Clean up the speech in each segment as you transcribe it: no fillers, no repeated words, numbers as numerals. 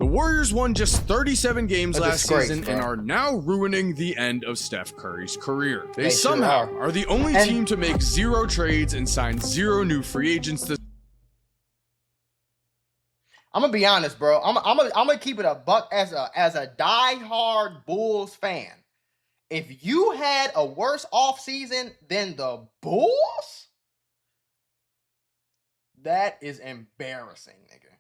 Warriors won just 37 games A last disgrace, season bro. and are now ruining the end of Steph Curry's career. They They sure somehow are. are the only And- team to make 0 trades and sign 0 new free agents this I'm gonna be honest, bro. I'm gonna keep it a buck as a diehard Bulls fan. If you had a worse offseason than the Bulls, that is embarrassing, nigga.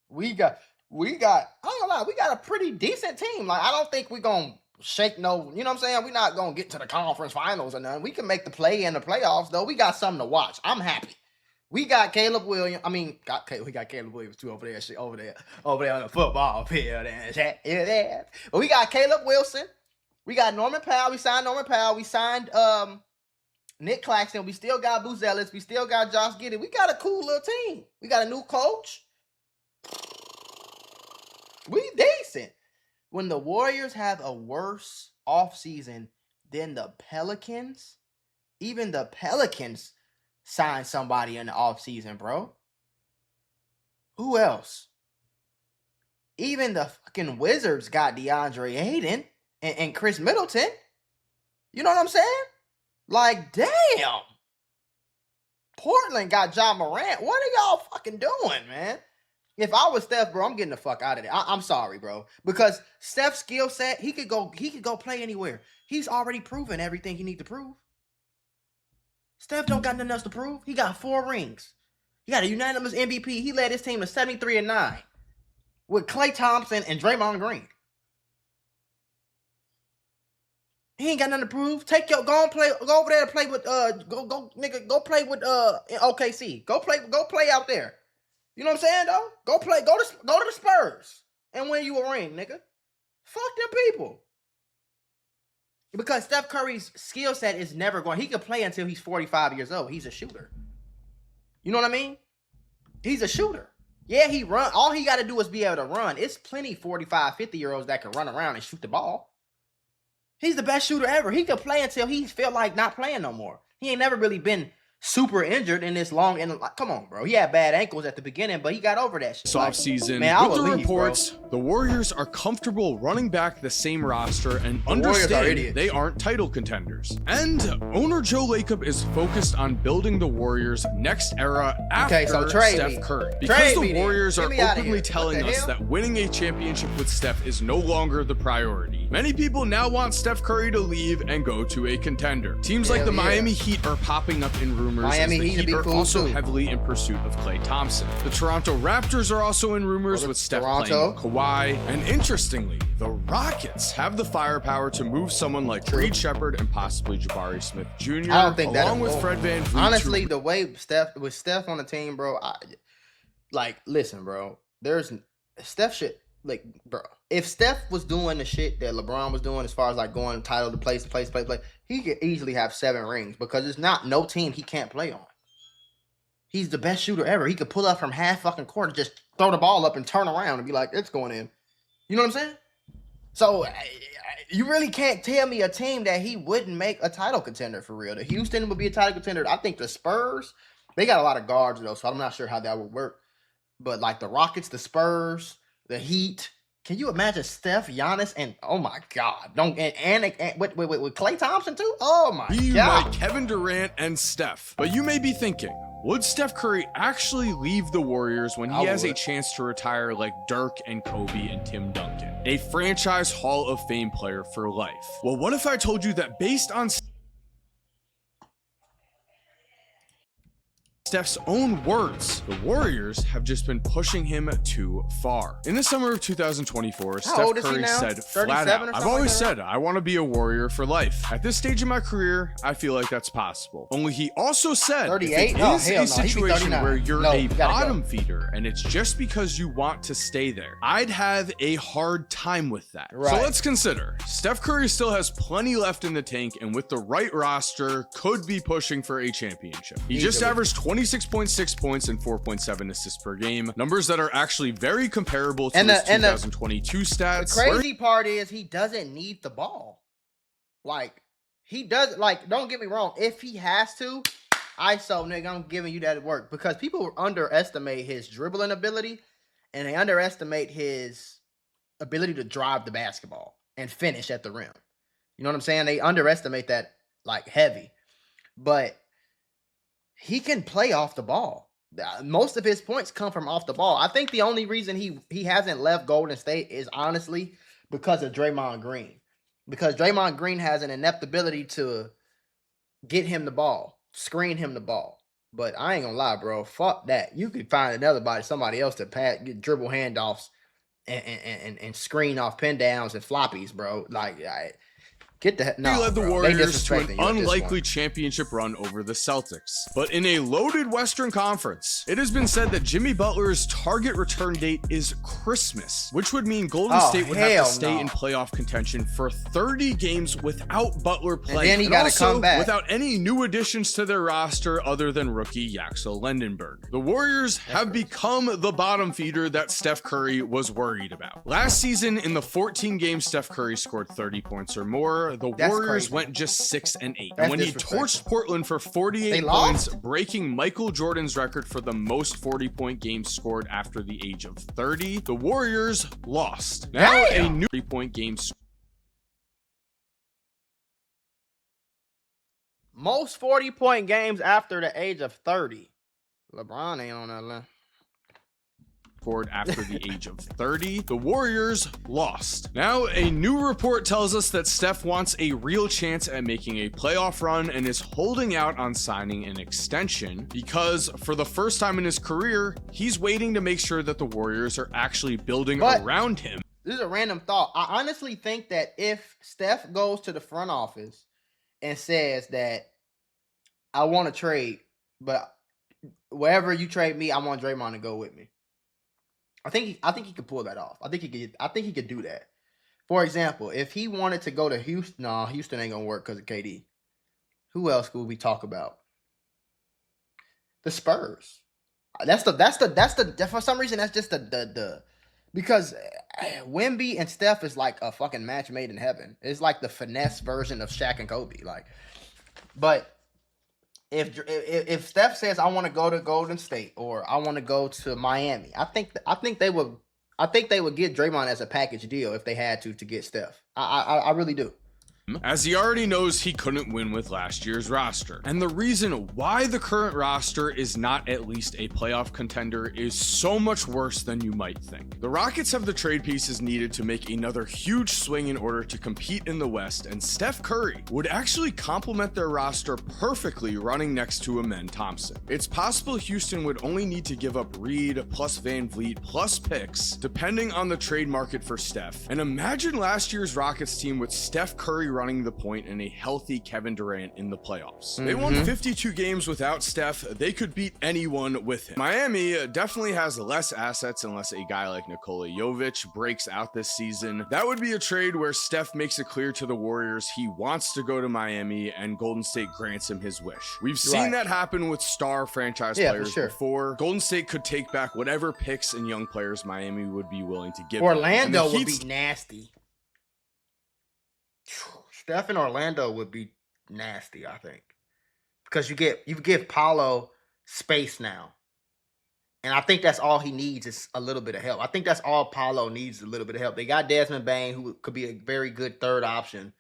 We got. I ain't gonna lie, we got a pretty decent team. Like, I don't think we're gonna shake no, you know what I'm saying? We're not gonna get to the conference finals or nothing. We can make the play in the playoffs, though. We got something to watch. I'm happy. We got Caleb Williams. I mean, we got Caleb Williams too over there on the football field and shit. Yeah. But we got Caleb Wilson. We got Norman Powell. We signed Norman Powell. We signed Nick Claxton. We still got Buzelis. We still got Josh Giddey. We got a cool little team. We got a new coach. We decent. When the Warriors have a worse offseason than the Pelicans, even the Pelicans sign somebody in the offseason, bro. Who else? Even the fucking Wizards got DeAndre Ayton and Chris Middleton. You know what I'm saying? Like, damn. Portland got Ja Morant. What are y'all fucking doing, man? If I was Steph, bro, I'm getting the fuck out of there. I'm sorry, bro. Because Steph's skill set, he could go play anywhere. He's already proven everything he need to prove. Steph don't got nothing else to prove. He got 4 rings. He got a unanimous MVP. He led his team to 73-9 with Klay Thompson and Draymond Green. He ain't got nothing to prove. Go over there and play with go play with OKC. Go play out there. You know what I'm saying, though? Go to the Spurs and win you a ring, nigga. Fuck them people. Because Steph Curry's skill set is never going. He could play until he's 45 years old. He's a shooter. You know what I mean? He's a shooter. Yeah, he run. All he got to do is be able to run. It's plenty 45, 50-year-olds that can run around and shoot the ball. He's the best shooter ever. He could play until he feel like not playing no more. He ain't never really been super injured in this long. And come on, bro. He had bad ankles at the beginning, but he got over that shit. this offseason. Man, With the reports, the Warriors are comfortable running back the same roster and understand they aren't title contenders. And owner Joe Lacob is focused on building the Warriors' next era after Steph Curry. Because the Warriors are openly telling us that winning a championship with Steph is no longer the priority. Many people now want Steph Curry to leave and go to a contender. Teams like the Miami Heat are popping up in rumors as the Heat are also heavily in pursuit of Klay Thompson. The Toronto Raptors are also in rumors with Steph playing Kawhi. And interestingly, the Rockets have the firepower to move someone like Reed Shepard and possibly Jabari Smith Jr. I don't think along with Fred VanVleet. Honestly, the way Steph on the team, bro, listen, bro. Steph shit. Like, bro, if Steph was doing the shit that LeBron was doing as far as like going title to place, he could easily have 7 rings because there's no team he can't play on. He's the best shooter ever. He could pull up from half fucking court and just throw the ball up and turn around and be like, it's going in. You know what I'm saying? So you really can't tell me a team that he wouldn't make a title contender for real. The Houston would be a title contender. I think the Spurs, they got a lot of guards though, so I'm not sure how that would work. But like the Rockets, the Spurs, the Heat. Can you imagine Steph, Giannis, and oh my God, with Klay Thompson too? Oh my God, like Kevin Durant and Steph. But you may be thinking, would Steph Curry actually leave the Warriors when he has a chance to retire like Dirk and Kobe and Tim Duncan, a franchise Hall of Fame player for life? Well, what if I told you that based on Steph's own words, the Warriors have just been pushing him too far. In the summer of 2024, Steph Curry said flat out, I've always said I want to be a Warrior for life. At this stage in my career, I feel like that's possible. Only he also said, 38? if it is a situation where you're a bottom feeder and it's just because you want to stay there, I'd have a hard time with that. So let's consider, Steph Curry still has plenty left in the tank and with the right roster, could be pushing for a championship. He just averaged 26.6 points and 4.7 assists per game, numbers that are actually very comparable to his 2022 stats. The crazy part is he doesn't need the ball. Like, he does, like, don't get me wrong, if he has to, ISO, nigga, I'm giving you that work. Because people underestimate his dribbling ability and they underestimate his ability to drive the basketball and finish at the rim. You know what I'm saying? They underestimate that like heavy, but he can play off the ball. Most of his points come from off the ball. I think the only reason he hasn't left Golden State is honestly because of Draymond Green. Because Draymond Green has an inept ability to get him the ball, screen him the ball. But I ain't gonna lie, bro. Fuck that. You could find somebody else to get dribble handoffs and screen off pin downs and floppies, bro. Like, he led the Warriors to an unlikely championship run over the Celtics. But in a loaded Western Conference, it has been said that Jimmy Butler's target return date is Christmas, which would mean Golden State would have to stay in playoff contention for 30 games without Butler playing. And then he got to come back without any new additions to their roster other than rookie Yaxel Lendenberg. The Warriors have become the bottom feeder that Steph Curry was worried about. Last season, in the 14 games Steph Curry scored 30 points or more, the Warriors went just 6-8. And when he torched Portland for 48 points, breaking Michael Jordan's record for the most 40-point games scored after the age of 30, the Warriors lost. Now a new 30-point game. Most 40-point games after the age of 30. LeBron ain't on that list. After the age of 30, the Warriors lost. Now, a new report tells us that Steph wants a real chance at making a playoff run and is holding out on signing an extension because for the first time in his career, he's waiting to make sure that the Warriors are actually building around him. This is a random thought. I honestly think that if Steph goes to the front office and says that I want to trade, but wherever you trade me, I want Draymond to go with me. I think he could pull that off. I think he could do that. For example, if he wanted to go to Houston, Houston ain't gonna work because of KD. Who else could we talk about? The Spurs. That's the for some reason that's just the because Wemby and Steph is like a fucking match made in heaven. It's like the finesse version of Shaq and Kobe. But if Steph says I want to go to Golden State or I want to go to Miami, I think they would get Draymond as a package deal if they had to get Steph. I really do. As he already knows he couldn't win with last year's roster. And the reason why the current roster is not at least a playoff contender is so much worse than you might think. The Rockets have the trade pieces needed to make another huge swing in order to compete in the West, and Steph Curry would actually complement their roster perfectly running next to Amen Thompson. It's possible Houston would only need to give up Reed plus Van Vliet plus picks, depending on the trade market for Steph. And imagine last year's Rockets team with Steph Curry running the point and a healthy Kevin Durant in the playoffs. They won 52 games without Steph. They could beat anyone with him. Miami definitely has less assets unless a guy like Nikola Jovic breaks out this season. That would be a trade where Steph makes it clear to the Warriors he wants to go to Miami and Golden State grants him his wish. We've seen that happen with star franchise players before. Golden State could take back whatever picks and young players Miami would be willing to give. Orlando would be nasty. Steph in Orlando would be nasty, I think, because you give Paolo space now, and I think that's all he needs is a little bit of help. I think that's all Paolo needs is a little bit of help. They got Desmond Bane, who could be a very good third option.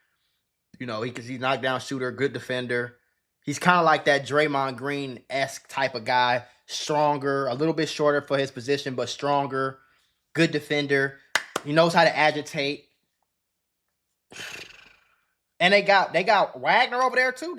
You know, he's a knockdown shooter, good defender. He's kind of like that Draymond Green-esque type of guy, stronger, a little bit shorter for his position, but stronger, good defender. He knows how to agitate. And they got Wagner over there too.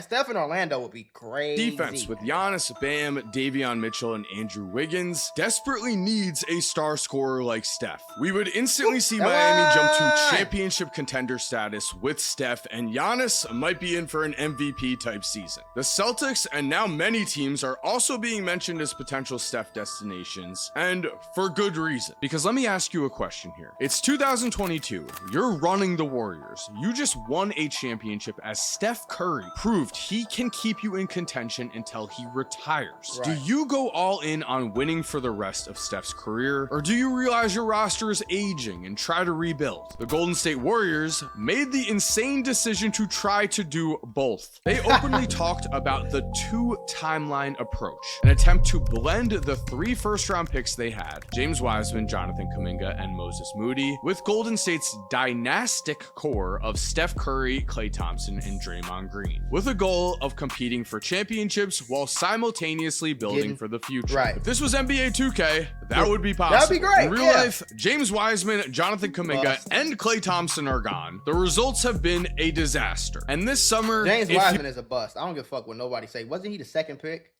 Steph in Orlando would be crazy. Defense with Giannis, Bam, Davion Mitchell, and Andrew Wiggins desperately needs a star scorer like Steph. We would instantly see Miami jump to championship contender status with Steph, and Giannis might be in for an MVP type season. The Celtics and now many teams are also being mentioned as potential Steph destinations, and for good reason. Because let me ask you a question here. It's 2022. You're running the Warriors. You just won a championship as Steph Curry proved he can keep you in contention until he retires. Right. Do you go all in on winning for the rest of Steph's career, or do you realize your roster is aging and try to rebuild? The Golden State Warriors made the insane decision to try to do both. They openly talked about the two-timeline approach, an attempt to blend the 3 first-round picks they had, James Wiseman, Jonathan Kuminga, and Moses Moody, with Golden State's dynastic core of Steph Curry, Klay Thompson, and Draymond Green, with a goal of competing for championships while simultaneously building for the future. Right. If this was NBA 2K, that would be possible. That'd be great. In real life, James Wiseman, Jonathan Kuminga, and Klay Thompson are gone. The results have been a disaster. And this summer, James Wiseman is a bust. I don't give a fuck what nobody say. Wasn't he the second pick?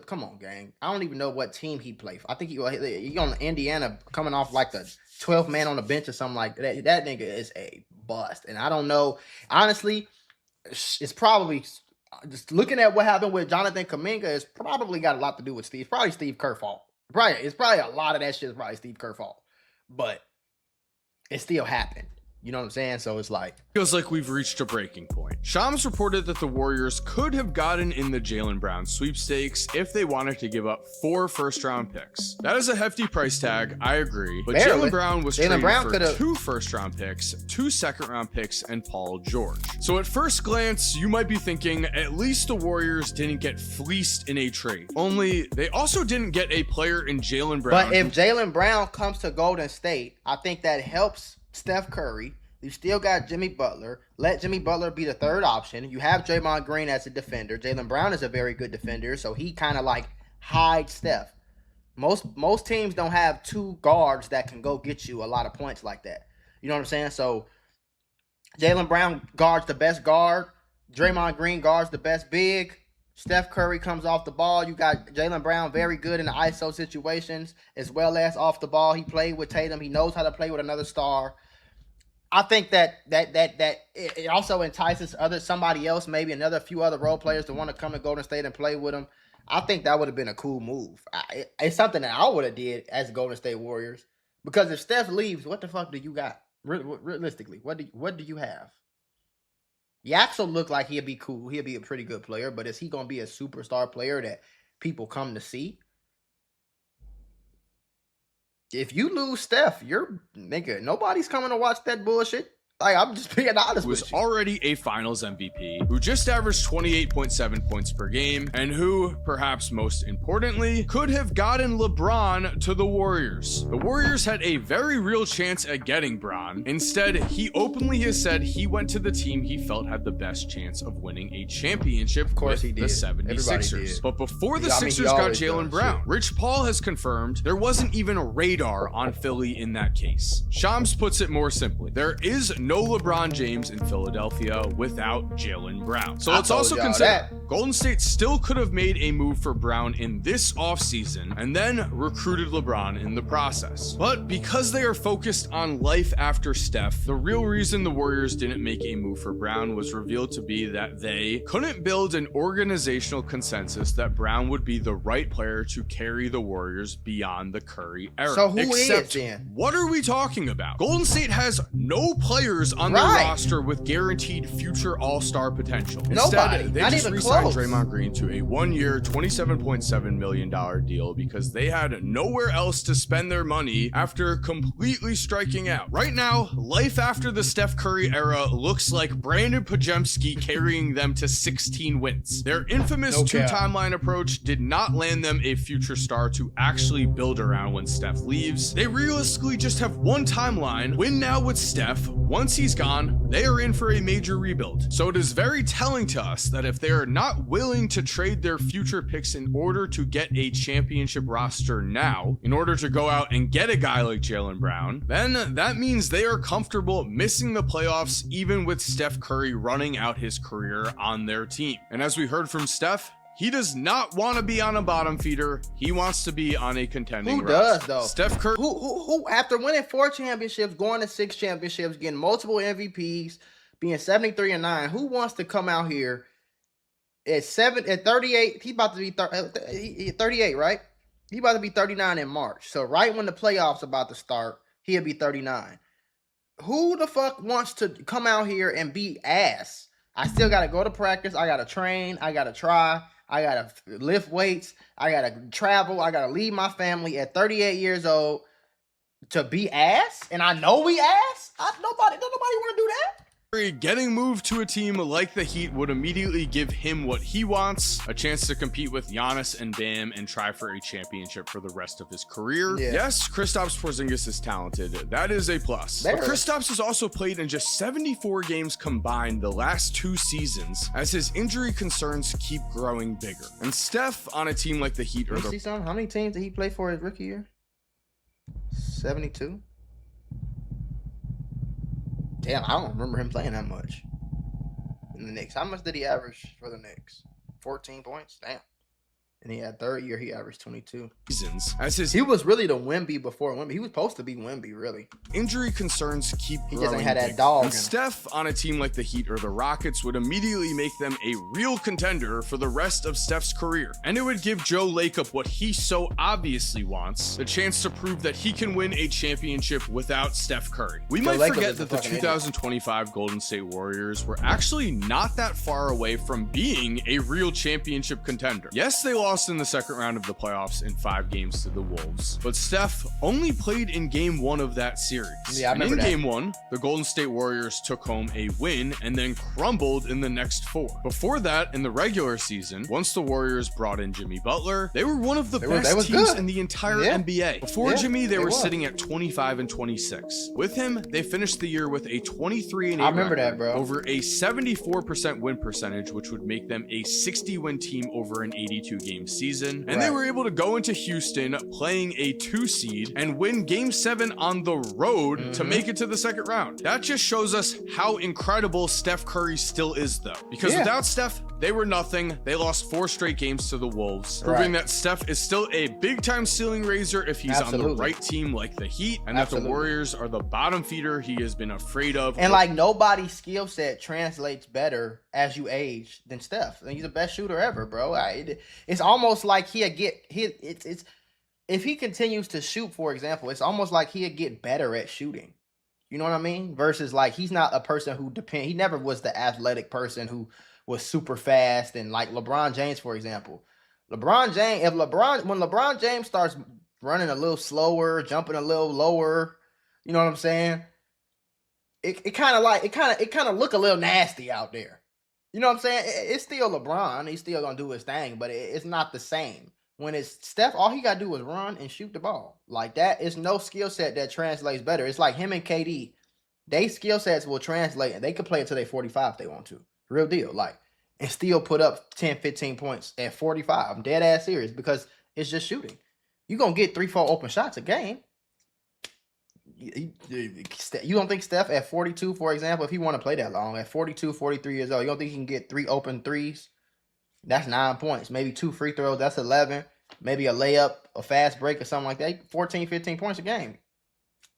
Come on, gang. I don't even know what team he played for. I think he on Indiana coming off like the 12th man on the bench or something like that. That nigga is a bust. And I don't know. Honestly, it's probably just looking at what happened with Jonathan Kuminga. It's probably got a lot to do with Steve. Probably Steve Kerr fault. It's probably a lot of that shit is probably Steve Kerr fault. But it still happened. You know what I'm saying? So it's like... Feels like we've reached a breaking point. Shams reported that the Warriors could have gotten in the Jaylen Brown sweepstakes if they wanted to give up 4 first-round picks. That is a hefty price tag, I agree. But Jaylen Brown was traded for 2 first-round picks, 2 second-round picks, and Paul George. So at first glance, you might be thinking, at least the Warriors didn't get fleeced in a trade. Only, they also didn't get a player in Jaylen Brown. But if Jaylen Brown comes to Golden State, I think that helps Steph Curry. You still got Jimmy Butler. Let Jimmy Butler be the third option. You have Draymond Green as a defender. Jaylen Brown is a very good defender, so he kind of like hides Steph. Most teams don't have 2 guards that can go get you a lot of points like that. You know what I'm saying? So Jaylen Brown guards the best guard. Draymond Green guards the best big. Steph Curry comes off the ball. You got Jaylen Brown very good in the ISO situations as well as off the ball. He played with Tatum. He knows how to play with another star. I think that it also entices somebody else, maybe a few other role players to want to come to Golden State and play with him. I think that would have been a cool move. It's something that I would have did as Golden State Warriors, because if Steph leaves, what the fuck do you got? Realistically, what do you have? Yaxel looked like he'd be cool. He'd be a pretty good player, but is he gonna be a superstar player that people come to see? If you lose Steph, nobody's coming to watch that bullshit. Like, I'm just being honest with you. Who was already a finals MVP, who just averaged 28.7 points per game, and who, perhaps most importantly, could have gotten LeBron to the Warriors. The Warriors had a very real chance at getting Bron. Instead, he openly has said he went to the team he felt had the best chance of winning a championship with the 76ers. But before the Sixers got Jaylen Brown, Rich Paul has confirmed there wasn't even a radar on Philly in that case. Shams puts it more simply. There is no LeBron James in Philadelphia without Jaylen Brown. So let's also consider Golden State still could have made a move for Brown in this offseason and then recruited LeBron in the process. But because they are focused on life after Steph, the real reason the Warriors didn't make a move for Brown was revealed to be that they couldn't build an organizational consensus that Brown would be the right player to carry the Warriors beyond the Curry era. So who is then? What are we talking about? Golden State has no players on their roster with guaranteed future all-star potential. Instead, they just re-signed Draymond Green to a 1-year, $27.7 million deal because they had nowhere else to spend their money after completely striking out. Right now, life after the Steph Curry era looks like Brandon Pajemski carrying them to 16 wins. Their infamous two-timeline approach did not land them a future star to actually build around when Steph leaves. They realistically just have one timeline: win now with Steph. Once he's gone, they are in for a major rebuild. So it is very telling to us that if they are not willing to trade their future picks in order to get a championship roster now, in order to go out and get a guy like Jaylen Brown, then that means they are comfortable missing the playoffs even with Steph Curry running out his career on their team. And as we heard from Steph, he does not want to be on a bottom feeder. He wants to be on a contending roster. Who does, though? Steph Curry. Who after winning 4 championships, going to 6 championships, getting multiple MVPs, being 73-9, who wants to come out here at 38? He's about to be 38, right? He's about to be 39 in March. So right when the playoffs about to start, he'll be 39. who the fuck wants to come out here and be ass? I still gotta go to practice. I gotta train. I gotta try. I gotta lift weights. I gotta travel. I gotta leave my family at 38 years old to be ass. And I know we ass. Nobody want to do that. Getting moved to a team like the Heat would immediately give him what he wants, a chance to compete with Giannis and Bam and try for a championship for the rest of his career. Yeah. Yes, Kristaps Porzingis is talented. That is a plus. But Kristaps has also played in just 74 games combined the last 2 seasons as his injury concerns keep growing bigger. And Steph on a team like the Heat or the... See something? How many teams did he play for his rookie year? 72? Damn, I don't remember him playing that much in the Knicks. How much did he average for the Knicks? 14 points? Damn. And he had third year, he averaged 22. He was really the Wemby before Wemby. He was supposed to be Wemby, really. Injury concerns keep growing. He just ain't had that dog. And Steph on a team like the Heat or the Rockets would immediately make them a real contender for the rest of Steph's career. And it would give Joe Lacob what he so obviously wants, the chance to prove that he can win a championship without Steph Curry. We might forget that the 2025 Golden State Warriors were actually not that far away from being a real championship contender. Yes, they lost in the second round of the playoffs in 5 games to the Wolves, but Steph only played in game 1 of that series. Yeah, I remember that. Game 1, the Golden State Warriors took home a win and then crumbled in the next 4. Before that, in the regular season, once the Warriors brought in Jimmy Butler, they were one of the best teams in the entire NBA. Before Jimmy, they were sitting at 25-26. With him, they finished the year with a 23-8 I remember that, bro. Over a 74% win percentage, which would make them a 60-win team over an 82-game season. And they were able to go into Houston playing a 2 seed and win game 7 on the road to make it to the second round. That just shows us how incredible Steph Curry still is, though, because without Steph, they were nothing. They lost 4 straight games to the Wolves, proving that Steph is still a big time ceiling raiser if he's on the right team like the Heat, and that the Warriors are the bottom feeder he has been afraid of. And like nobody's skill set translates better as you age than Steph. He's the best shooter ever, bro. It's almost like if he continues to shoot, for example, it's almost like he'd get better at shooting. You know what I mean? Versus like he's not a person who he never was the athletic person who was super fast, and like LeBron James, for example. When LeBron James starts running a little slower, jumping a little lower, you know what I'm saying? It kind of look a little nasty out there. You know what I'm saying? It's still LeBron. He's still gonna do his thing, but it's not the same. When it's Steph, all he gotta do is run and shoot the ball. Like that is no skill set that translates better. It's like him and KD. They skill sets will translate, and they can play until they're 45 if they want to. Real deal. Like, and still put up 10, 15 points at 45. I'm dead ass serious, because it's just shooting. You're gonna get 3-4 open shots a game. You don't think Steph at 42, for example, if he want to play that long, at 42, 43 years old, you don't think he can get 3 open threes? That's 9 points. Maybe 2 free throws, that's 11. Maybe a layup, a fast break or something like that. 14, 15 points a game.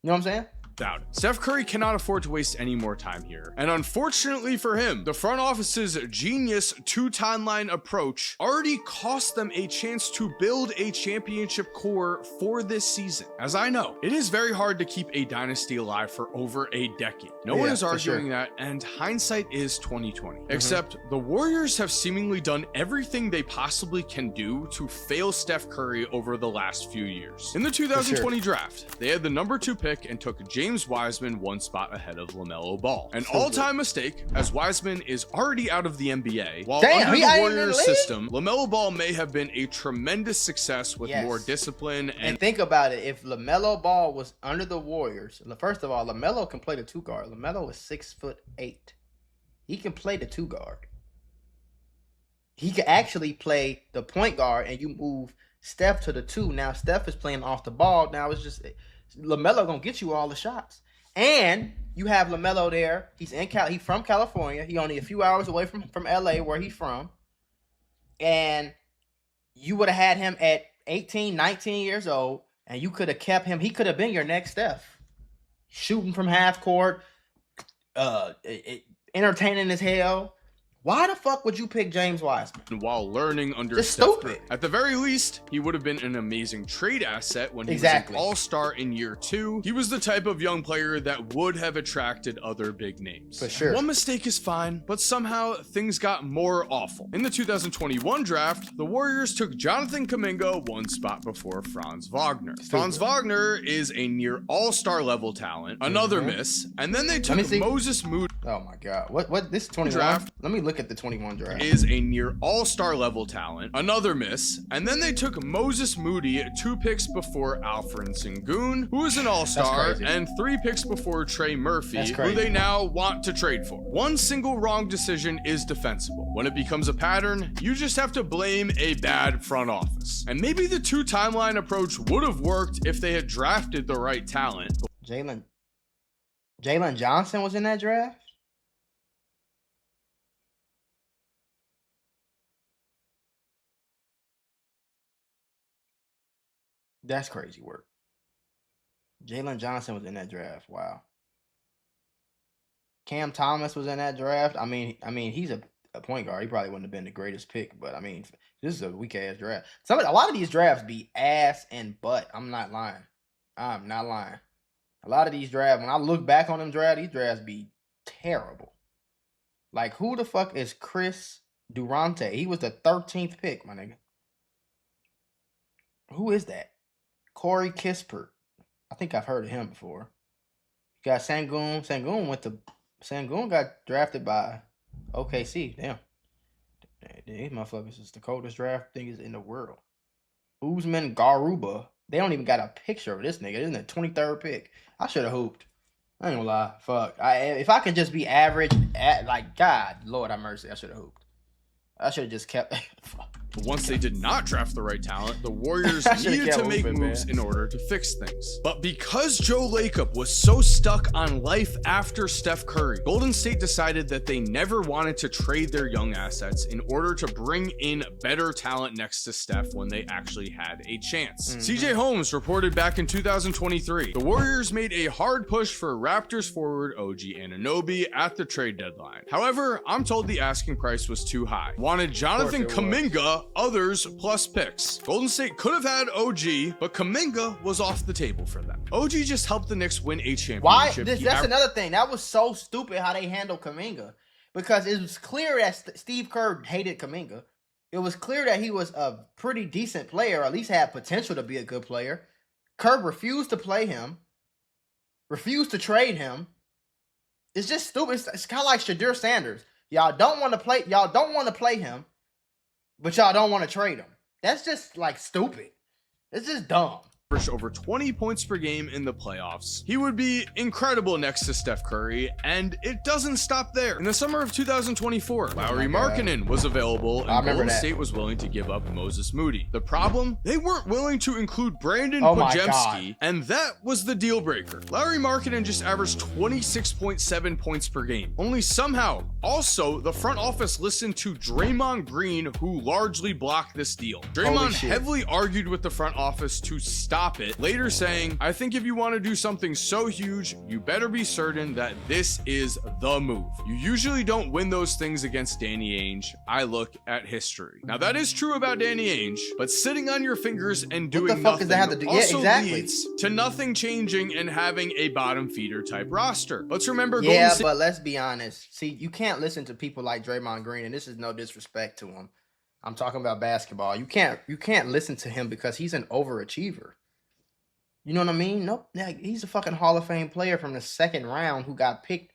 You know what I'm saying? Out. Steph Curry cannot afford to waste any more time here. And unfortunately for him, the front office's genius 2-timeline approach already cost them a chance to build a championship core for this season. As I know, it is very hard to keep a dynasty alive for over a decade. No one is arguing that, and hindsight is 2020. Except the Warriors have seemingly done everything they possibly can do to fail Steph Curry over the last few years. In the 2020 draft, they had the number 2 pick and took James Wiseman 1 spot ahead of LaMelo Ball. An all-time mistake, as Wiseman is already out of the NBA. While under the Warriors system, LaMelo Ball may have been a tremendous success with more discipline. And think about it, if LaMelo Ball was under the Warriors, first of all, LaMelo can play the 2 guard. LaMelo is 6'8". He can play the 2 guard. He can actually play the point guard, and you move Steph to the 2. Now Steph is playing off the ball. Now it's just LaMelo gonna get you all the shots, and you have LaMelo there. He's he's from California. He only a few hours away from LA, where he's from, and you would have had him at 18, 19 years old, and you could have kept him. He could have been your next Steph, shooting from half court, entertaining as hell, Why the fuck would you pick James Wiseman? While learning under Just Steph stupid. Curry. At the very least, he would have been an amazing trade asset when he was an all-star in year 2. He was the type of young player that would have attracted other big names. For sure. One mistake is fine, but somehow things got more awful. In the 2021 draft, the Warriors took Jonathan Kuminga one spot before Franz Wagner. Franz Wagner is a near all-star level talent, another miss, and then they took Moses Moody. Oh my God. What this 21 draft? Let me look at the 21 draft. Is a near all-star level talent, another miss, and then they took Moses Moody 2 picks before Alfred Sengun, who is an all-star, and 3 picks before Trey Murphy, who they now want to trade for. One single wrong decision is defensible. When it becomes a pattern, you just have to blame a bad front office. And maybe the 2 timeline approach would have worked if they had drafted the right talent. Jalen Johnson was in that draft? That's crazy work. Jalen Johnson was in that draft. Wow. Cam Thomas was in that draft. I mean, he's a point guard. He probably wouldn't have been the greatest pick, but I mean, this is a weak ass draft. A lot of these drafts be ass and butt. I'm not lying. I'm not lying. A lot of these drafts, when I look back on them drafts, these drafts be terrible. Like, who the fuck is Chris Durante? He was the 13th pick, my nigga. Who is that? Corey Kispert. I think I've heard of him before. You got Sengun. Sengun got drafted by OKC. Damn. These motherfuckers is the coldest draft things in the world. Usman Garuba. They don't even got a picture of this nigga. Isn't it 23rd pick? I should have hooped. I ain't gonna lie. Fuck. If I could just be average, like, God, Lord have mercy, I should have hooped. I should have just kept. But once they did not draft the right talent, the Warriors needed to make moves in order to fix things. But because Joe Lacob was so stuck on life after Steph Curry, Golden State decided that they never wanted to trade their young assets in order to bring in better talent next to Steph when they actually had a chance. CJ Holmes reported back in 2023, the Warriors made a hard push for Raptors forward OG Anunoby at the trade deadline. However, I'm told the asking price was too high. Wanted Jonathan Kuminga, others plus picks. Golden State could have had OG, but Kuminga was off the table for them. OG just helped the Knicks win a championship. Why? That's another thing. That was so stupid how they handled Kuminga, because it was clear that Steve Kerr hated Kuminga. It was clear that he was a pretty decent player, or at least had potential to be a good player. Kerr refused to play him, refused to trade him. It's just stupid. It's kind of like Shadir Sanders. Y'all don't want to play him, but y'all don't want to trade him. That's just like stupid. It's just dumb. Over 20 points per game in the playoffs. He would be incredible next to Steph Curry, and it doesn't stop there. In the summer of 2024, Lauri Markkanen was available, and Golden State was willing to give up Moses Moody. The problem? They weren't willing to include Brandon Podziemski, and that was the deal breaker. Lauri Markkanen just averaged 26.7 points per game. Only somehow, also, the front office listened to Draymond Green, who largely blocked this deal. Draymond heavily argued with the front office to stop it, later saying, I think if you want to do something so huge, you better be certain that this is the move. You usually don't win those things against Danny Ainge. I look at history. Now that is true about Danny Ainge, but sitting on your fingers and doing nothing also leads to nothing changing and having a bottom feeder type roster. Let's remember but let's be honest. See, you can't listen to people like Draymond Green, and this is no disrespect to him. I'm talking about basketball. You can't listen to him because he's an overachiever. You know what I mean? Nope. He's a fucking Hall of Fame player from the second round who got picked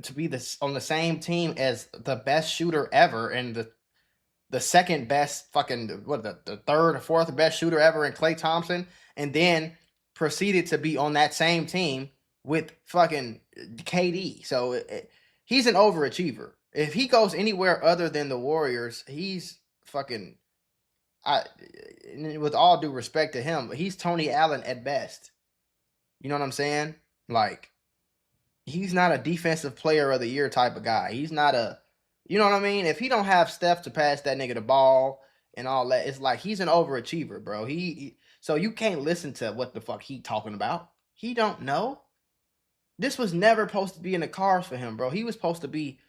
to be on the same team as the best shooter ever and the second best fucking the third or fourth best shooter ever in Klay Thompson, and then proceeded to be on that same team with fucking KD. So he's an overachiever. If he goes anywhere other than the Warriors, he's fucking. With all due respect to him, he's Tony Allen at best. You know what I'm saying? Like, he's not a defensive player of the year type of guy. He's not you know what I mean? If he don't have Steph to pass that nigga the ball and all that, it's like he's an overachiever, bro. So you can't listen to what the fuck he talking about. He don't know. This was never supposed to be in the cards for him, bro. He was supposed to be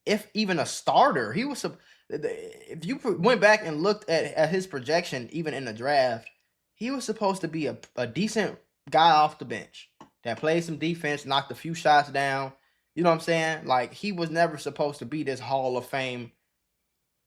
if even a starter. He was if you went back and looked at his projection, even in the draft, he was supposed to be a decent guy off the bench that played some defense, knocked a few shots down. You know what I'm saying? Like, he was never supposed to be this Hall of Fame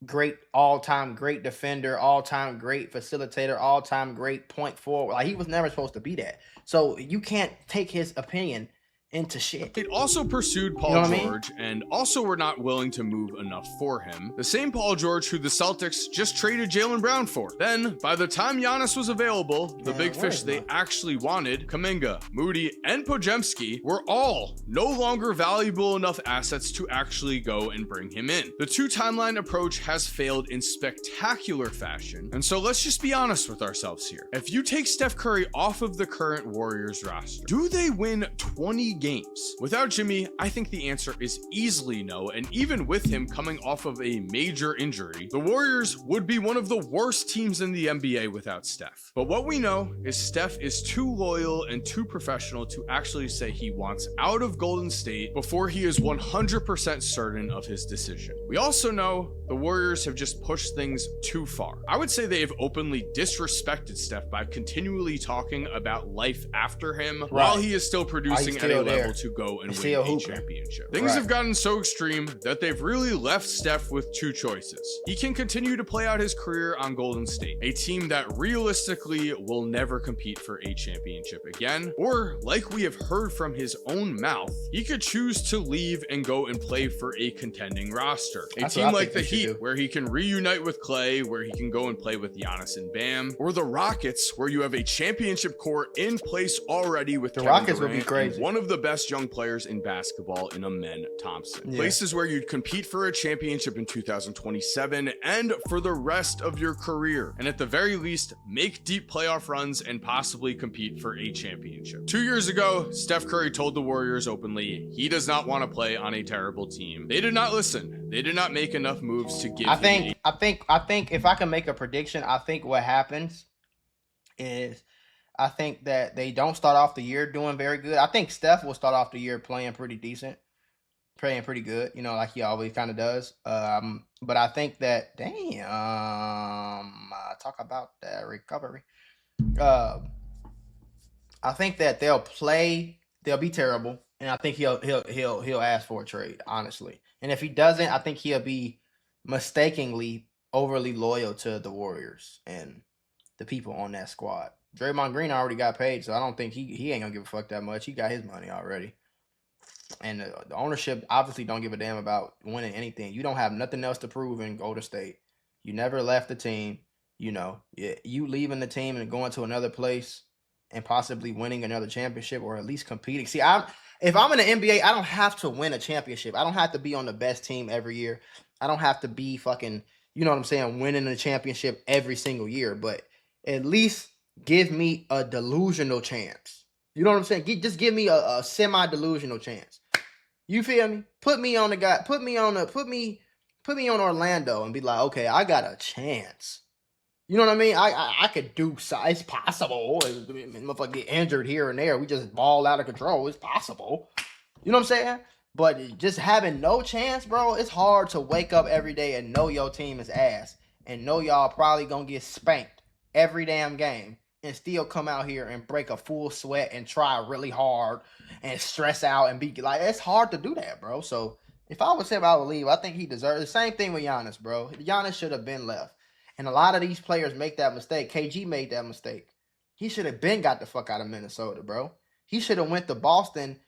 great, all-time great defender, all-time great facilitator, all-time great point forward. Like, he was never supposed to be that. So you can't take his opinion into shit. It also pursued Paul George and also were not willing to move enough for him. The same Paul George who the Celtics just traded Jaylen Brown for. Then, by the time Giannis was available, the big fish they actually wanted, Kuminga, Moody, and Podziemski, were all no longer valuable enough assets to actually go and bring him in. The two-timeline approach has failed in spectacular fashion, and so let's just be honest with ourselves here. If you take Steph Curry off of the current Warriors roster, do they win 20 games? Without Jimmy, I think the answer is easily no, and even with him coming off of a major injury, the Warriors would be one of the worst teams in the NBA without Steph. But what we know is Steph is too loyal and too professional to actually say he wants out of Golden State before he is 100% certain of his decision. We also know the Warriors have just pushed things too far. I would say they have openly disrespected Steph by continually talking about life after him while he is still producing at a level to go and win a championship. Things have gotten so extreme that they've really left Steph with two choices. He can continue to play out his career on Golden State, a team that realistically will never compete for a championship again, or like we have heard from his own mouth, he could choose to leave and go and play for a contending roster. A team like the Heat, where he can reunite with Clay, where he can go and play with Giannis and Bam, or the Rockets, where you have a championship core in place already with Kevin Rockets Durant, would be crazy. one of the best young players in basketball in Amen Thompson. Places where you'd compete for a championship in 2027 and for the rest of your career, and at the very least make deep playoff runs and possibly compete for a championship. 2 years ago, Steph Curry told the Warriors openly he does not want to play on a terrible team. They did not listen. They did not make enough moves to give I think if I can make a prediction, I think what happens is I think that they don't start off the year doing very good. I think Steph will start off the year playing pretty decent, playing pretty good, you know, like he always kind of does. But I think that, talk about that recovery. I think that they'll be terrible, and I think he'll ask for a trade, honestly. And if he doesn't, I think he'll be mistakenly overly loyal to the Warriors and the people on that squad. Draymond Green already got paid, so I don't think he ain't gonna give a fuck that much. He got his money already. And the ownership obviously don't give a damn about winning anything. You don't have nothing else to prove in Golden State. You never left the team. You know, you leaving the team and going to another place and possibly winning another championship or at least competing. See, if I'm in the NBA, I don't have to win a championship. I don't have to be on the best team every year. I don't have to be fucking, you know what I'm saying, winning a championship every single year. But at least give me a delusional chance. You know what I'm saying? Just give me a semi-delusional chance. You feel me? Put me on Orlando and be like, okay, I got a chance. You know what I mean? I could do so. It's possible. Motherfucker get injured here and there. We just ball out of control. It's possible. You know what I'm saying? But just having no chance, bro, it's hard to wake up every day and know your team is ass and know y'all probably gonna get spanked every damn game and still come out here and break a full sweat and try really hard and stress out and be like, it's hard to do that, bro. So if I was him, I would leave. I think he deserves the same thing with Giannis, bro. Giannis should have been left. And a lot of these players make that mistake. KG made that mistake. He should have been got the fuck out of Minnesota, bro. He should have went to Boston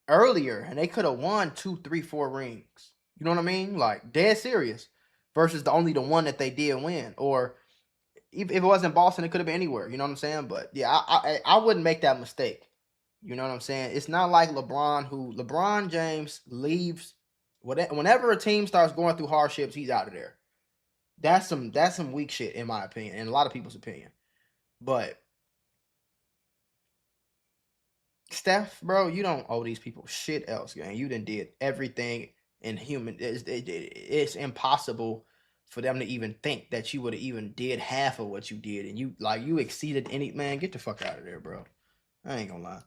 earlier and they could have won 2, 3, 4 rings. You know what I mean? Like, dead serious. Versus the one that they did win. Or if it wasn't Boston, it could have been anywhere. You know what I'm saying? But yeah, I wouldn't make that mistake. You know what I'm saying? It's not like LeBron James leaves. Whenever a team starts going through hardships, he's out of there. That's some weak shit in my opinion, and a lot of people's opinion. But Steph, bro, you don't owe these people shit else, gang. You done did everything in human. It's impossible for them to even think that you would have even did half of what you did, and you exceeded any man. Get the fuck out of there, bro. I ain't gonna lie.